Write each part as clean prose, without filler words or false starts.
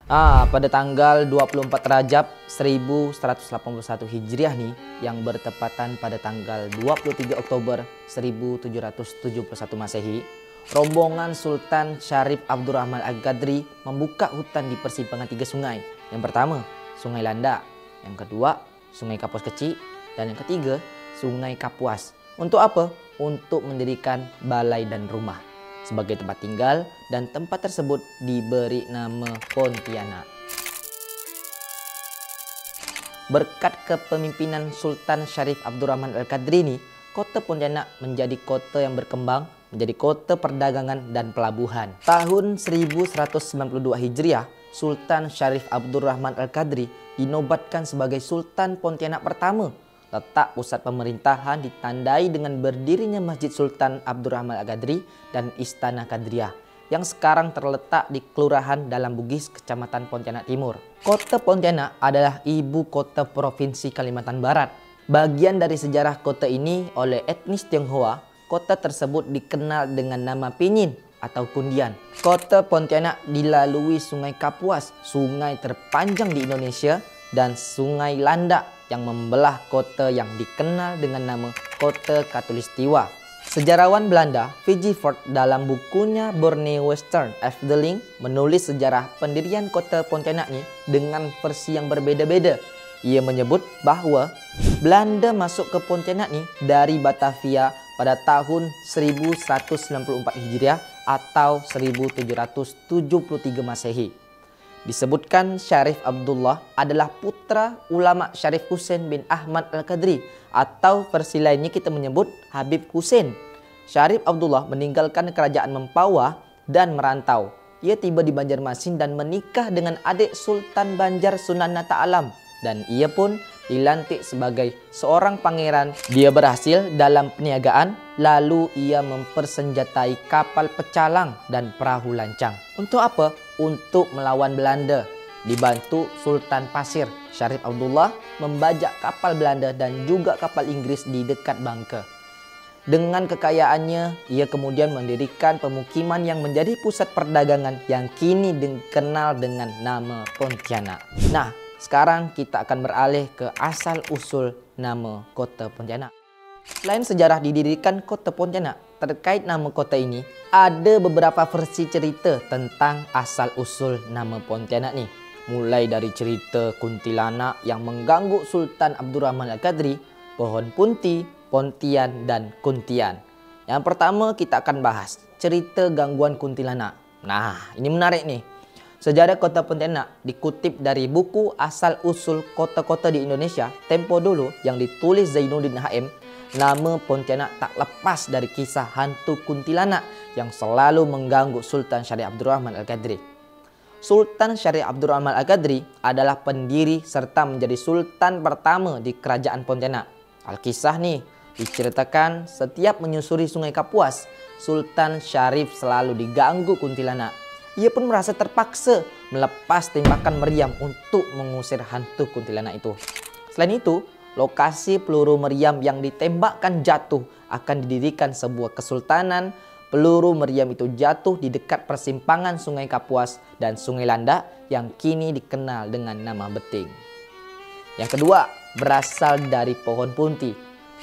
Pada tanggal 24 Rajab 1181 Hijriah nih, yang bertepatan pada tanggal 23 Oktober 1771 Masehi, rombongan Sultan Syarif Abdurrahman Al-Qadri membuka hutan di persimpangan 3 sungai. Yang pertama, Sungai Landak. Yang kedua, Sungai Kapuas Kecil. Dan yang ketiga, Sungai Kapuas. Untuk apa? Untuk mendirikan balai dan rumah sebagai tempat tinggal, dan tempat tersebut diberi nama Pontianak. Berkat kepemimpinan Sultan Syarif Abdurrahman Al-Qadri ini, kota Pontianak menjadi kota yang berkembang, menjadi kota perdagangan dan pelabuhan. Tahun 1192 Hijriah, Sultan Syarif Abdurrahman Al-Qadri dinobatkan sebagai Sultan Pontianak pertama. Letak pusat pemerintahan ditandai dengan berdirinya Masjid Sultan Abdurrahman Al-Qadri dan Istana Qadriyah yang sekarang terletak di Kelurahan Dalam Bugis, Kecamatan Pontianak Timur. Kota Pontianak adalah ibu kota Provinsi Kalimantan Barat. Bagian dari sejarah kota ini oleh etnis Tionghoa, kota tersebut dikenal dengan nama Pinyin atau Kundian. Kota Pontianak dilalui Sungai Kapuas, sungai terpanjang di Indonesia, dan Sungai Landak yang membelah kota yang dikenal dengan nama Kota Khatulistiwa. Sejarawan Belanda V.J. Ford dalam bukunya Borneo Western Efteling menulis sejarah pendirian kota Pontianak ini dengan versi yang berbeda-beda. Ia menyebut bahwa Belanda masuk ke Pontianak ini dari Batavia pada tahun 1194 Hijriah atau 1773 Masehi. Disebutkan Syarif Abdullah adalah putra ulama Syarif Husain bin Ahmad Al-Qadri, atau versi lainnya kita menyebut Habib Husain. Syarif Abdullah meninggalkan kerajaan Mempawah dan merantau. Ia tiba di Banjarmasin dan menikah dengan adik Sultan Banjar Sunan Nata Alam, dan ia pun dilantik sebagai seorang pangeran. Dia berhasil dalam perniagaan, lalu ia mempersenjatai kapal pecalang dan perahu lancang. Untuk apa? Untuk melawan Belanda. Dibantu Sultan Pasir, Syarif Abdullah membajak kapal Belanda dan juga kapal Inggris di dekat Bangka. Dengan kekayaannya, ia kemudian mendirikan pemukiman yang menjadi pusat perdagangan yang kini dikenal dengan nama Pontianak. Nah, sekarang kita akan beralih ke asal-usul nama kota Pontianak. Selain sejarah didirikan kota Pontianak, terkait nama kota ini, ada beberapa versi cerita tentang asal-usul nama Pontianak nih. Mulai dari cerita kuntilanak yang mengganggu Sultan Abdurrahman Al-Qadri, pohon punti, pontian, dan kuntian. Yang pertama kita akan bahas cerita gangguan kuntilanak. Nah, ini menarik nih. Sejarah kota Pontianak dikutip dari buku Asal-Usul Kota-Kota di Indonesia tempo dulu yang ditulis Zainuddin Haim. Nama Pontianak tak lepas dari kisah hantu kuntilanak yang selalu mengganggu Sultan Syarif Abdurrahman Al-Qadri. Sultan Syarif Abdurrahman Al-Qadri adalah pendiri serta menjadi sultan pertama di kerajaan Pontianak. Alkisah nih diceritakan setiap menyusuri Sungai Kapuas, Sultan Syarif selalu diganggu kuntilanak. Ia pun merasa terpaksa melepas tembakan meriam untuk mengusir hantu kuntilanak itu. Selain itu, lokasi peluru meriam yang ditembakkan jatuh akan didirikan sebuah kesultanan. Peluru meriam itu jatuh di dekat persimpangan Sungai Kapuas dan Sungai Landak yang kini dikenal dengan nama Beting. Yang kedua, berasal dari pohon punti.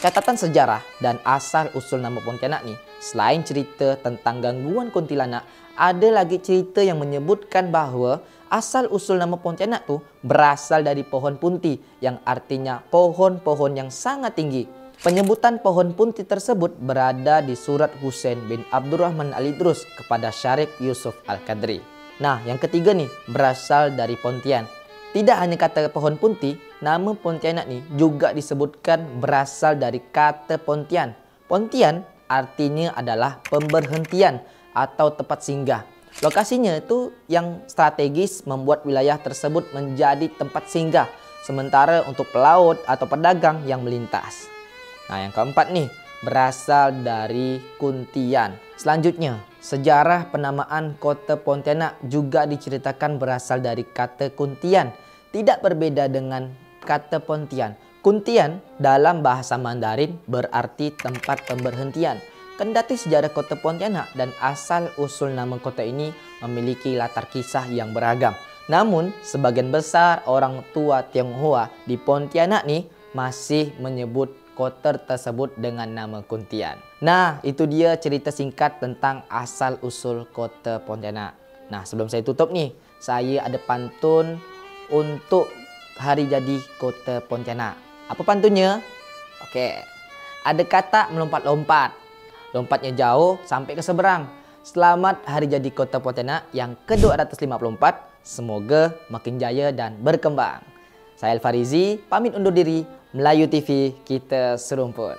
Catatan sejarah dan asal-usul nama Pontianak nih, selain cerita tentang gangguan kuntilanak, ada lagi cerita yang menyebutkan bahwa asal-usul nama Pontianak tuh berasal dari pohon punti, yang artinya pohon-pohon yang sangat tinggi. Penyebutan pohon punti tersebut berada di surat Husain bin Abdurrahman Al-Idrus kepada Syarif Yusuf Al-Qadri. Nah, yang ketiga nih berasal dari Pontian. Tidak hanya kata pohon punti, nama Pontianak nih juga disebutkan berasal dari kata Pontian. Pontian artinya adalah pemberhentian atau tempat singgah. Lokasinya itu yang strategis membuat wilayah tersebut menjadi tempat singgah, sementara untuk pelaut atau pedagang yang melintas. Nah, yang keempat nih berasal dari Kuntian. Selanjutnya, sejarah penamaan kota Pontianak juga diceritakan berasal dari kata Kuntian. Tidak berbeda dengan kata Pontian. Kuntian dalam bahasa Mandarin berarti tempat pemberhentian. Kendati sejarah kota Pontianak dan asal-usul nama kota ini memiliki latar kisah yang beragam, Namun, sebagian besar orang tua Tionghoa di Pontianak nih masih menyebut kota tersebut dengan nama Kuntian. Nah, itu dia cerita singkat tentang asal-usul kota Pontianak. Nah, sebelum saya tutup nih, saya ada pantun untuk hari jadi kota Pontianak. Apa pantunnya? Oke, ada kata melompat-lompat. Lompatnya jauh sampai ke seberang. Selamat hari jadi kota Pontianak yang ke-254. Semoga makin jaya dan berkembang. Saya Al Farizi, pamit undur diri. Melayu TV, kita serumpun.